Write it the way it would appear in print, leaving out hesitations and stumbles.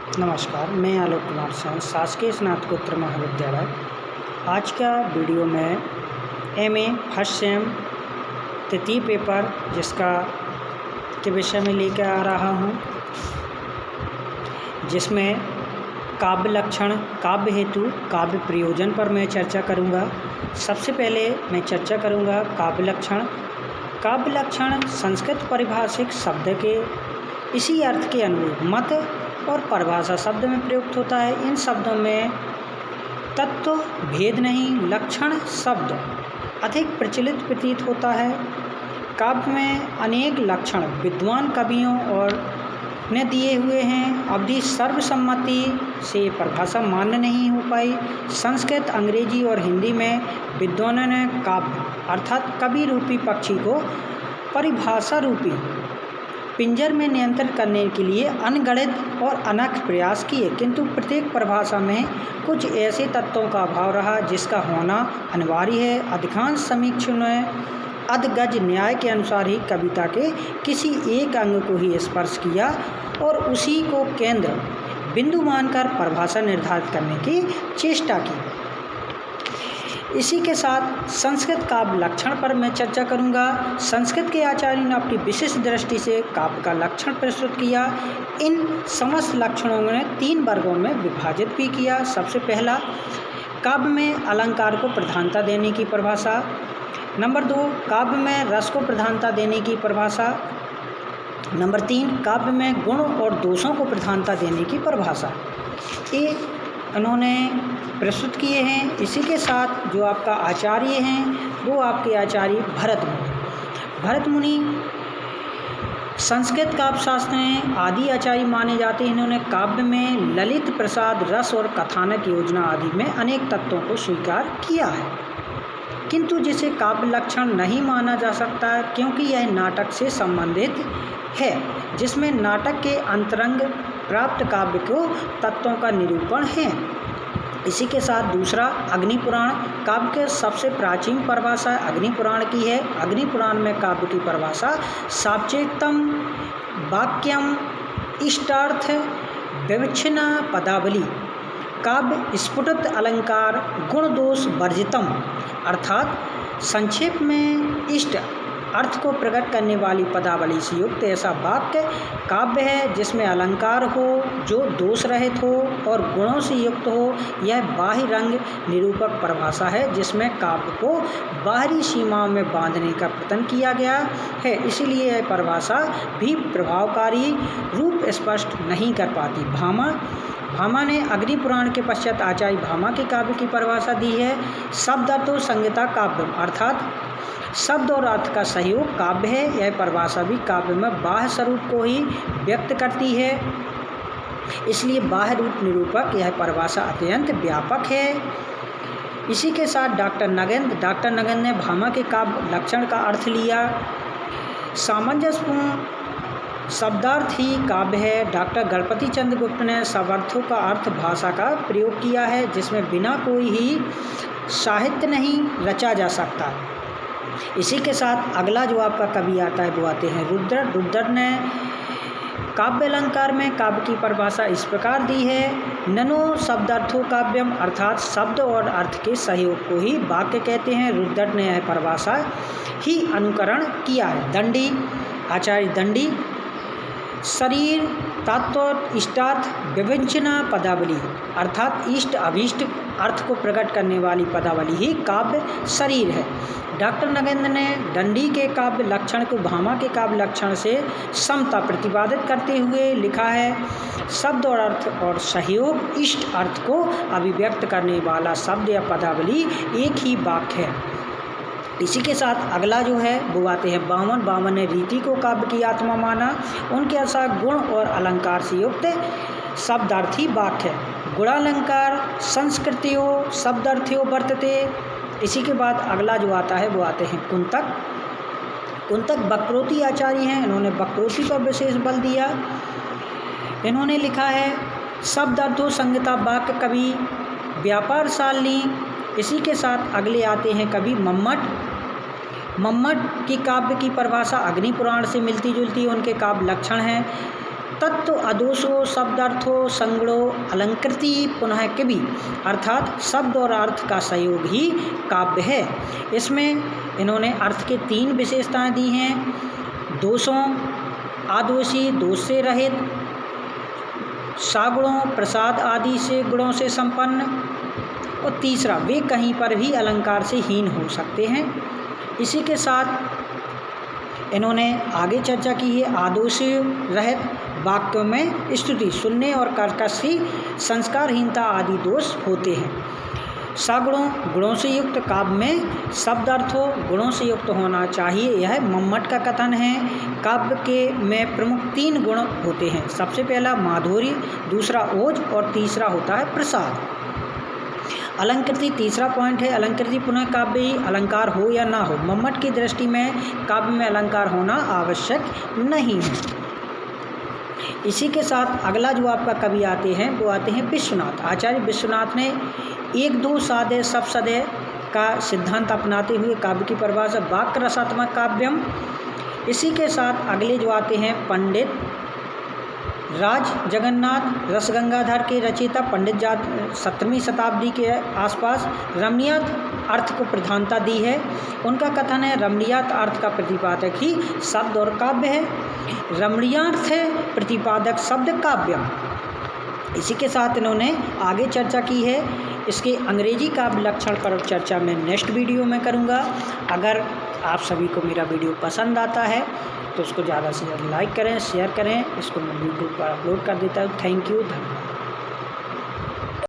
नमस्कार, मैं आलोक कुमार सिंह, शासकीय स्नातकोत्तर महाविद्यालय। आज का वीडियो में एमए फर्स्ट सेम तृतीय पेपर जिसका के विषय में लेकर आ रहा हूँ, जिसमें काव्य लक्षण, काव्य हेतु, काव्य प्रयोजन पर मैं चर्चा करूँगा। सबसे पहले मैं चर्चा करूँगा काव्य लक्षण। काव्य लक्षण संस्कृत पारिभाषिक शब्द के इसी अर्थ के अनुरूप मत और परिभाषा शब्द में प्रयुक्त होता है। इन शब्दों में तत्व भेद नहीं, लक्षण शब्द अधिक प्रचलित प्रतीत होता है। काव्य में अनेक लक्षण विद्वान कवियों और ने दिए हुए हैं। अवधि सर्वसम्मति से परिभाषा मान्य नहीं हो पाई। संस्कृत, अंग्रेजी और हिंदी में विद्वानों ने काव्य अर्थात कवि रूपी पक्षी को परिभाषा रूपी पिंजर में नियंत्रित करने के लिए अनगणित और अनक प्रयास किए, किंतु प्रत्येक परिभाषा में कुछ ऐसे तत्वों का अभाव रहा जिसका होना अनिवार्य है। अधिकांश समीक्षकों ने अधगज न्याय के अनुसार ही कविता के किसी एक अंग को ही स्पर्श किया और उसी को केंद्र बिंदु मानकर परिभाषा निर्धारित करने की चेष्टा की। इसी के साथ संस्कृत काव्य लक्षण पर मैं चर्चा करूंगा। संस्कृत के आचार्यों ने अपनी विशिष्ट दृष्टि से काव्य का लक्षण प्रस्तुत किया। इन समस्त लक्षणों ने 3 वर्गों में विभाजित भी किया। सबसे पहला, काव्य में अलंकार को प्रधानता देने की परिभाषा। नंबर 2, काव्य में रस को प्रधानता देने की परिभाषा। नंबर 3, काव्य में गुण और दोषों को प्रधानता देने की परिभाषा। ये उन्होंने प्रस्तुत किए हैं। इसी के साथ जो आपका आचार्य हैं वो आपके आचार्य भरत मुनि संस्कृत काव्य शास्त्र में आदि आचार्य माने जाते हैं। इन्होंने काव्य में ललित, प्रसाद, रस और कथानक योजना आदि में अनेक तत्वों को स्वीकार किया है, किंतु जिसे काव्य लक्षण नहीं माना जा सकता है क्योंकि यह नाटक से संबंधित है, जिसमें नाटक के अंतरंग प्राप्त काव्य को तत्वों का निरूपण है। इसी के साथ दूसरा, अग्नि पुराण काव्य के सबसे प्राचीन परिभाषा अग्नि पुराण की है। अग्नि पुराण में काव्य की परिभाषा सावचेतम वाक्यम इष्टार्थ विवक्षिणा पदावली काव्य स्फुटित अलंकार गुण दोष वर्जितम अर्थात संक्षेप में इष्ट अर्थ को प्रकट करने वाली पदावली से युक्त ऐसा वाक्य काव्य है जिसमें अलंकार हो जो दोष रहित हो और गुणों से युक्त हो। यह बाह्य रंग निरूपक परिभाषा है जिसमें काव्य को बाहरी सीमाओं में बांधने का प्रयत्न किया गया है। इसीलिए यह परिभाषा भी प्रभावकारी रूप स्पष्ट नहीं कर पाती। भामा ने अग्नि पुराण के पश्चात आचार्य भामा के काव्य की परिभाषा दी है। शब्द अर्थ संहिता काव्य अर्थात शब्द और अर्थ का सहयोग काव्य है। यह परिभाषा भी काव्य में बाह्य स्वरूप को ही व्यक्त करती है, इसलिए बाह्य रूप निरूपक यह परिभाषा अत्यंत व्यापक है। इसी के साथ डॉक्टर नगेंद्र ने भामा के काव्य लक्षण का अर्थ लिया। सामंजस्यपूर्ण शब्दार्थ ही काव्य है। डॉक्टर गणपति चंद्र गुप्त ने शब्दार्थों का अर्थ भाषा का प्रयोग किया है जिसमें बिना कोई ही साहित्य नहीं रचा जा सकता। इसी के साथ अगला जो आपका कवि आता है वो आते हैं रुद्र ने काव्य अलंकार में काव्य की परिभाषा इस प्रकार दी है। ननो शब्दार्थो काव्यम अर्थात शब्द और अर्थ के सहयोग को ही वाक्य कहते हैं। रुद्र ने यह परिभाषा ही अनुकरण किया है। आचार्य दंडी शरीर तत्व इष्टार्थ विवक्षिणा पदावली अर्थात इष्ट अभीष्ट अर्थ को प्रकट करने वाली पदावली ही काव्य शरीर है। डॉक्टर नगेंद्र ने दंडी के काव्य लक्षण को भामा के काव्य लक्षण से समता प्रतिपादित करते हुए लिखा है। शब्द और अर्थ और सहयोग इष्ट अर्थ को अभिव्यक्त करने वाला शब्द या पदावली एक ही वाक्य है। इसी के साथ अगला जो है वो आते हैं बामन ने रीति को काव्य की आत्मा माना। उनके अनुसार गुण और अलंकार से युक्त शब्दार्थी वाक्य गुणालंकार संस्कृतियों शब्दार्थियों वर्तते। इसी के बाद अगला जो आता है वो आते हैं कुंतक वक्रोती आचार्य हैं। इन्होंने वक्रोती पर विशेष बल दिया। इन्होंने लिखा है शब्दार्थों संहिता वाक्य कवि व्यापार शालिनी। इसी के साथ अगले आते हैं कवि मम्मट की काव्य की परिभाषा अग्नि पुराण से मिलती जुलती उनके काव्य लक्षण हैं। तत्व अदोषो शब्दार्थो संगणो अलंकृति पुनः कवि, अर्थात शब्द और अर्थ का सहयोग ही काव्य है। इसमें इन्होंने अर्थ के 3 विशेषताएं दी हैं, दोषों, आदोषी, दोष से रहित, सागुणों, प्रसाद आदि से गुणों से संपन्न, और तीसरा वे कहीं पर भी अलंकार से हीन हो सकते हैं। इसी के साथ इन्होंने आगे चर्चा की है आदोष रहित वाक्यों में स्तुति, सुनने और कर्कश की संस्कारहीनता आदि दोष होते हैं। सगुणों, गुणों से युक्त काव्य में शब्दार्थों गुणों से युक्त होना चाहिए, यह मम्मट का कथन है। काव्य के में प्रमुख 3 गुण होते हैं, सबसे पहला माधुर्य, दूसरा ओज और तीसरा होता है प्रसाद। अलंकृति तीसरा पॉइंट है, अलंकृति पुनः काव्य ही अलंकार हो या ना हो, मम्मट की दृष्टि में काव्य में अलंकार होना आवश्यक नहीं है। इसी के साथ अगला जो आपका कवि आते हैं वो आते हैं विश्वनाथ। आचार्य विश्वनाथ ने 1-2 सादे सब सदे का सिद्धांत अपनाते हुए काव्य की परिभाषा वाक्य रसात्मक काव्यम। इसी के साथ अगले जो आते हैं पंडित राज जगन्नाथ रसगंगाधर के रचयिता, पंडित 17वीं शताब्दी के आसपास रमणीयत अर्थ को प्रधानता दी है। उनका कथन है रमणीयत अर्थ का प्रतिपादक ही शब्द और काव्य है, रमणीयार्थ है प्रतिपादक शब्द काव्य। इसी के साथ इन्होंने आगे चर्चा की है, इसके अंग्रेजी काव्य लक्षण पर चर्चा मैं नेक्स्ट वीडियो में करूँगा। अगर आप सभी को मेरा वीडियो पसंद आता है तो उसको ज़्यादा से ज़्यादा लाइक करें, शेयर करें। इसको मैं यूट्यूब पर अपलोड कर देता हूँ। थैंक यू, धन्यवाद।